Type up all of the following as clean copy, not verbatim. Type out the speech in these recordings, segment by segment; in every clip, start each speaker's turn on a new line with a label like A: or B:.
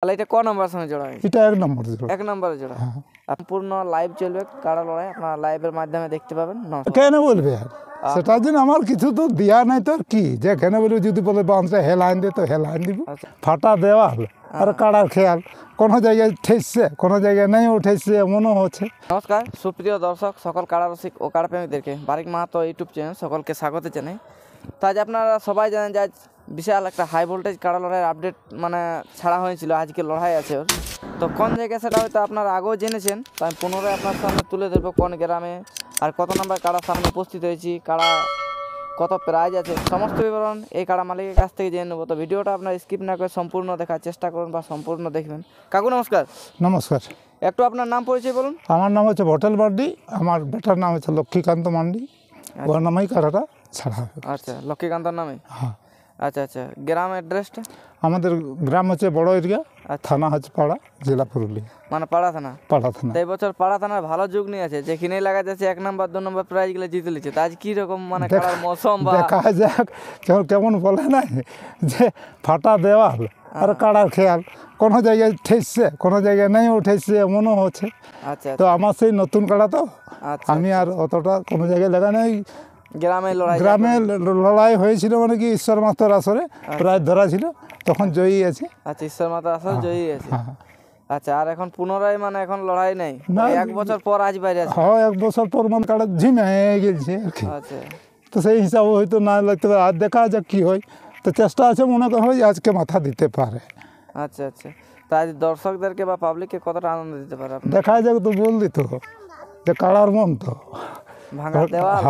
A: তাহলে এটা ক নাম্বার সঙ্গে জোড়া হয়েছে?
B: এটা 1 নম্বর জোড়া।
A: 1 নম্বরে জোড়া। সম্পূর্ণ লাইভ চলবে কাড়া লড়াই, আপনারা লাইভের মাধ্যমে দেখতে পাবেন।
B: কেন বলবে আর সেটার জন্য আমার কিছু তো দেওয়া নাই, তো আর কি যেখানে বলবে যদি বলে বাঁধটা হেলাইন দে তো হেলাইন দিব। ফাটা দেওয়াল আর কাড়ার খেয়াল, কোনো জায়গায় ঠেসছে কোনো জায়গায় নেই উঠেছে এমনও হচ্ছে।
A: নমস্কার সুপ্রিয় দর্শক, সকল কাড়া রসিক ও কাড়া প্রেমিকদেরকে বারিক মাহাতো ইউটিউব চ্যানেল সকলকে স্বাগত জানাই। তো আজ আপনারা সবাই জানেন যে আজ বিশাল একটা হাই ভোল্টেজ কাড়া লড়াইয়ের আপডেট ছাড়া হয়েছিল, আজকে লড়াই আছে ওর। তো কোন জায়গায় সেটা হয়তো আপনারা আগেও জেনেছেন, তো আমি পুনরায় আপনার সামনে তুলে ধরবো কোন গ্রামে আর কত নম্বর কাড়ার সামনে উপস্থিত হয়েছি, কাড়া কত প্রাইজ আছে, সমস্ত বিবরণ এই কাড়া মালিকের কাছ থেকে জেনে নেবো। তো ভিডিওটা আপনার স্কিপ না করে সম্পূর্ণ দেখার চেষ্টা করুন বা সম্পূর্ণ দেখবেন। কাকু নমস্কার।
B: নমস্কার।
A: একটু আপনার নাম পরিচয় বলুন।
B: আমার নাম হচ্ছে ভটেল মান্ডি, আমার বেটার নাম হচ্ছে লক্ষ্মীকান্ত মান্ডি, ওর নামেই কাড়াটা ছাড়া হবে।
A: আচ্ছা, লক্ষ্মীকান্তর নামে।
B: হ্যাঁ।
A: আচ্ছা আচ্ছা, গ্রাম অ্যাড্রেসটা?
B: আমাদের গ্রাম হচ্ছে বড় এরিয়া, থানা হচ্ছে পাড়া, জেলা পুরুলিয়া।
A: মানে পাড়া থানা?
B: পাড়া থানা।
A: এই বছর পাড়া থানার ভালো যুগ নিয়ে আছে, যেখানেই লাগা যাচ্ছে 1 নম্বর 2 নম্বর প্রাইজগুলো জিতে নিচ্ছে। তা আজ কীরকম খেলার মৌসুম বা
B: দেখা যাক কেমন বলে না যে ফাটা দেওয়াল আর কাড়ার খেয়াল, কোনো জায়গায় ঠেসছে কোনো জায়গায় নেই উঠেছে এমনও হচ্ছে।
A: আচ্ছা,
B: তো আমার সেই নতুন কাড়া তো
A: আচ্ছা,
B: আমি আর অতটা কোনো জায়গায় লাগা নেই।
A: গ্রামে
B: লড়াই হয়েছিল মানে কি ঈশ্বর মাতার আসরে প্রায় ধরা ছিল, তখন জয়ী আছে।
A: আচ্ছা, ঈশ্বর মাতার আসরে জয়ী আছে।
B: হ্যাঁ।
A: আচ্ছা, আর এখন পুনরায় এখন লড়াই নেই, 1 বছর পর আজ বাইরে আছে।
B: হ্যাঁ, 1 বছর পর কাড়া ঝিমে গেছে আর কি।
A: আচ্ছা,
B: তো সেই হিসাবে হয়তো না লাগতে পারে, আর দেখা যাক কী হয়। তো চেষ্টা আছে, মনে হয় আজকে মাথা দিতে পারে।
A: আচ্ছা আচ্ছা, তা আজ দর্শকদেরকে বা পাবলিককে কতটা আনন্দ দিতে পারে?
B: দেখা যাক, তো বল দিত যে কাড়ার মন তো
A: ভাঙা দেওয়াল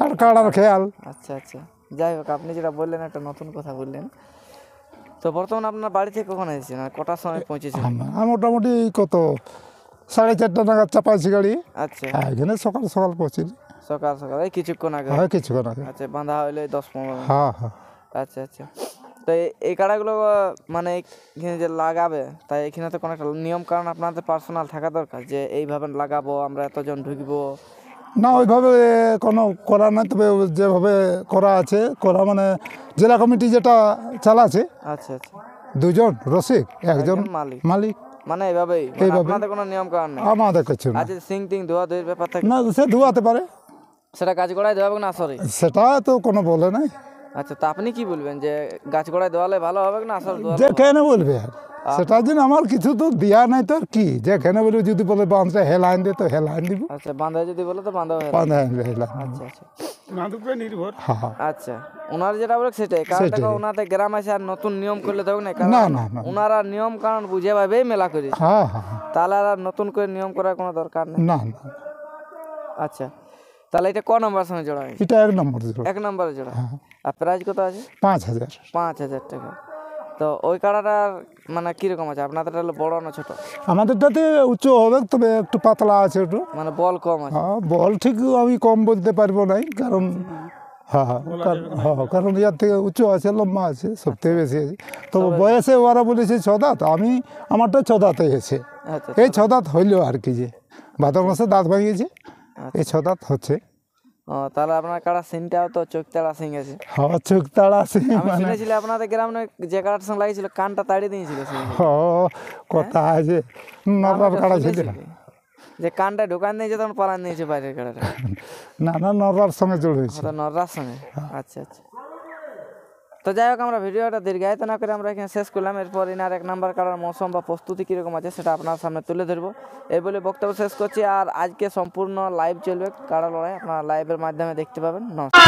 B: আর কাড়ার খেয়াল।
A: আচ্ছা আচ্ছা, যাই হোক, আপনি যেটা বললেন একটা নতুন কথা বললেন। তো বর্তমানে আপনার বাড়ি থেকে কখন এসেছেন আর কটার সময় পৌঁছেছেন?
B: মোটামুটি কত 4:30 নাগাদ চাপাইছি গাড়ি।
A: আচ্ছা,
B: এখানে সকাল সকাল পৌঁছি।
A: সকাল সকাল এই কিছুক্ষণ আগে?
B: হ্যাঁ, কিছুক্ষণ আগে।
A: আচ্ছা, বাঁধা হইলে 10-15 মিনিট।
B: হ্যাঁ হ্যাঁ।
A: আচ্ছা আচ্ছা, তো এই কাড়াগুলো এখানে যে লাগাবে, তাই এখানে তো কোনো একটা নিয়ম কারণ আপনাদের পার্সোনাল থাকা দরকার, যে এইভাবে লাগাবো, আমরা এতজন ঢুকবো।
B: না, ওইভাবে কোনো করা নাই, তবে যেভাবে করা আছে করা জেলা কমিটি যেটা চালাচ্ছে।
A: আচ্ছা আচ্ছা,
B: 2 জন রসিক, 1 জন মালিক,
A: এইভাবেই আপনাদের কোনো নিয়ম কারণ নেই?
B: আমাদের কিছু না।
A: আচ্ছা, সিং টিং ধোয়া ধোয়ার ব্যাপার থাকে
B: না, সে ধোয়াতে পারে,
A: সেটা গাছ গোড়ায় দেওয়া হবে না? সরি,
B: সেটা তো কোনো বলে নাই।
A: আচ্ছা, তা আপনি কি বলবেন যে গাছ গোড়ায় দেওয়ালে ভালো হবে না আসর দেওয়ালে?
B: যেখানে বলবে আর সেটার জন্য আমার কিছু তো দেওয়া নাই, তো আর কি যেখানে বলবে যদি বলে বাঁধটা হেলাইন দে তো হেলাইন দিব।
A: আচ্ছা, বাঁধা যদি বলে তো বাঁধা হবে। আচ্ছা আচ্ছা,
B: নির্ভর।
A: আচ্ছা, ওনার যেটা বলে সেটাই, কারণ দেখো ওনাদের গ্রাম আছে আর নতুন নিয়ম করলে দেবো না, কারণ ওনারা নিয়ম কারণ বুঝে ভাবেই মেলা করি।
B: হ্যাঁ হ্যাঁ,
A: তাহলে আর নতুন করে নিয়ম করার কোনো দরকার নেই।
B: না না।
A: আচ্ছা, তাহলে এটা ক নম্বর সঙ্গে জোড়া হয়েছে?
B: এটা 1 নম্বর জোড়া।
A: 1 নম্বরে জোড়া। আর প্রাইজ কত আছে?
B: 5000।
A: 5000 টাকা। তো ওই কাড়াটার কিরকম আছে? আপনাদের বড় না ছোট?
B: আমাদেরটাতে উচ্চ হবে, তবে একটু পাতলা আছে, একটু
A: বল কম আছে।
B: হ্যাঁ, বল ঠিক আমি কম বলতে পারবো নাই, কারণ কারণ ইয়ার থেকে উঁচু আছে, লম্বা আছে, সবথেকে বেশি আছে। তো বয়সে ওরা বলেছে 6 দাঁত, আমারটা 6 দাঁতে গেছে। এই 6 দাঁত হইলো আর কি, যে ভাদ্র মাসে দাঁত ভাঙিয়েছে, এই 6 দাঁত হচ্ছে।
A: তাহলে আপনার কাড়া সিংটাও তো চোখ তাড়া সিং আছে।
B: হ্যাঁ, চোখ তাড়া সিং।
A: আমি শুনেছিলাম আপনাদের গ্রামে যে কাড়ার সঙ্গে লাগিয়েছিল কানটা তাড়িয়ে দিয়েছিল।
B: কথা আছে, নররার কাড়া ছিল,
A: যে কানটা ঢোকান দিয়েছে তখন পালান দিয়েছে বাইরের কাড়াটা।
B: না না, নররার সঙ্গে জড় হয়েছে।
A: নররার সঙ্গে। আচ্ছা আচ্ছা, তো যাই হোক, আমরা ভিডিওটা দীর্ঘায়িত না করে আমরা এখানে শেষ করলাম। এরপর ইনার 1 নম্বর কাড়ার মৌসুম বা প্রস্তুতি কীরকম আছে সেটা আপনার সামনে তুলে ধরবো, এই বলে বক্তব্য শেষ করছি। আর আজকে সম্পূর্ণ লাইভ চলবে কাড়া লড়াই, আপনারা লাইভের মাধ্যমে দেখতে পাবেন। নমস্কার।